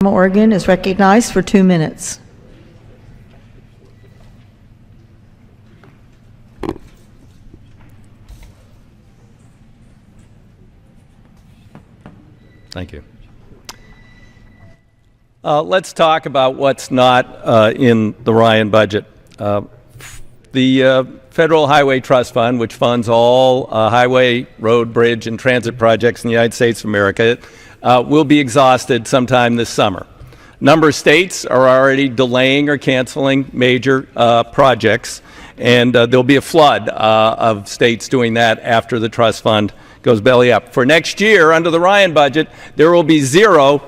Oregon is recognized for 2 minutes. Thank you. Let's talk about what's not in the Ryan budget. The Federal Highway Trust Fund, which funds all highway, road, bridge, and transit projects in the United States of America, will be exhausted sometime this summer. A number of states are already delaying or canceling major projects, and there'll be a flood of states doing that after the trust fund goes belly up. For next year, under the Ryan budget, there will be zero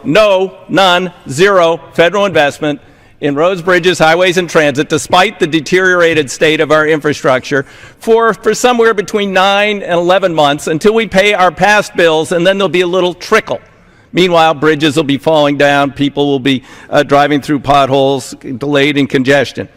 federal investment in roads, bridges, highways, and transit, despite the deteriorated state of our infrastructure, for somewhere between 9 and 11 months until we pay our past bills, and then there'll be a little trickle. Meanwhile, bridges will be falling down, people will be driving through potholes, delayed in congestion.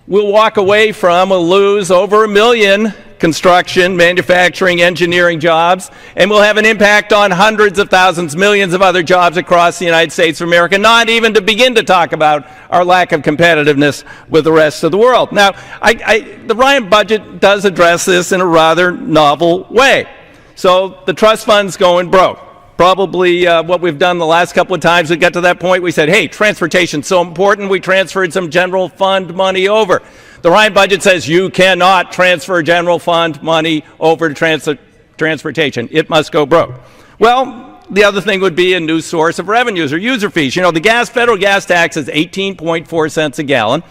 We'll lose over 1 million construction, manufacturing, engineering jobs, and will have an impact on hundreds of thousands, millions of other jobs across the United States of America, not even to begin to talk about our lack of competitiveness with the rest of the world. Now, the Ryan budget does address this in a rather novel way. So the trust fund's going broke. Probably what we've done the last couple of times we got to that point, we said, hey, transportation's so important, we transferred some general fund money over. The Ryan budget says you cannot transfer general fund money over to transportation. It must go broke. Well, the other thing would be a new source of revenues or user fees. You know, the federal gas tax is 18.4 cents a gallon,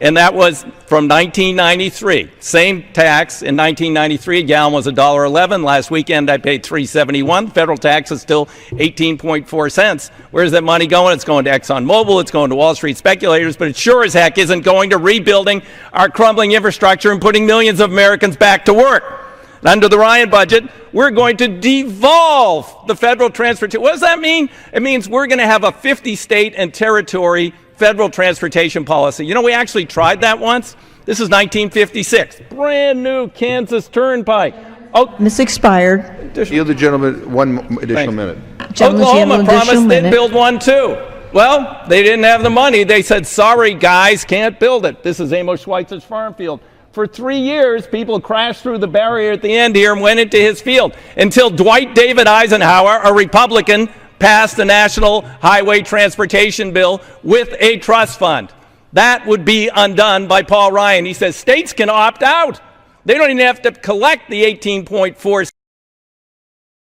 and that was from 1993. Same tax in 1993, a gallon was $1.11. Last weekend I paid $3.71. Federal tax is still 18.4 cents. Where's that money going? It's going to ExxonMobil, it's going to Wall Street speculators, but it sure as heck isn't going to rebuilding our crumbling infrastructure and putting millions of Americans back to work. Under the Ryan budget, we're going to devolve the federal transportation. What does that mean? It means we're going to have a 50-state and territory federal transportation policy. You know, we actually tried that once. This is 1956. Brand new Kansas Turnpike. Oh, Miss expired. Yield the gentleman one additional minute. Oklahoma promised they'd build one too. Well, they didn't have the money. They said, sorry guys, can't build it. This is Amos Schweitzer's farm field. For 3 years, people crashed through the barrier at the end here and went into his field until Dwight David Eisenhower, a Republican, passed the National Highway Transportation Bill with a trust fund. That would be undone by Paul Ryan. He says states can opt out. They don't even have to collect the 18.4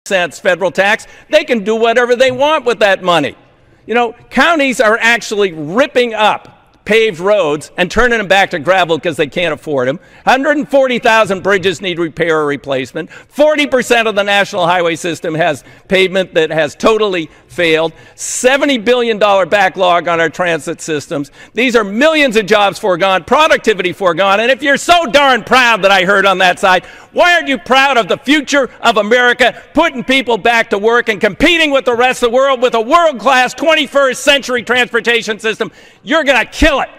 cents federal tax. They can do whatever they want with that money. You know, counties are actually ripping up paved roads and turning them back to gravel because they can't afford them. 140,000 bridges need repair or replacement. 40% of the national highway system has pavement that has totally failed. $70 billion backlog on our transit systems. These are millions of jobs foregone, productivity foregone. And if you're so darn proud that I heard on that side, why aren't you proud of the future of America, putting people back to work and competing with the rest of the world with a world-class 21st century transportation system? You're going to kill it.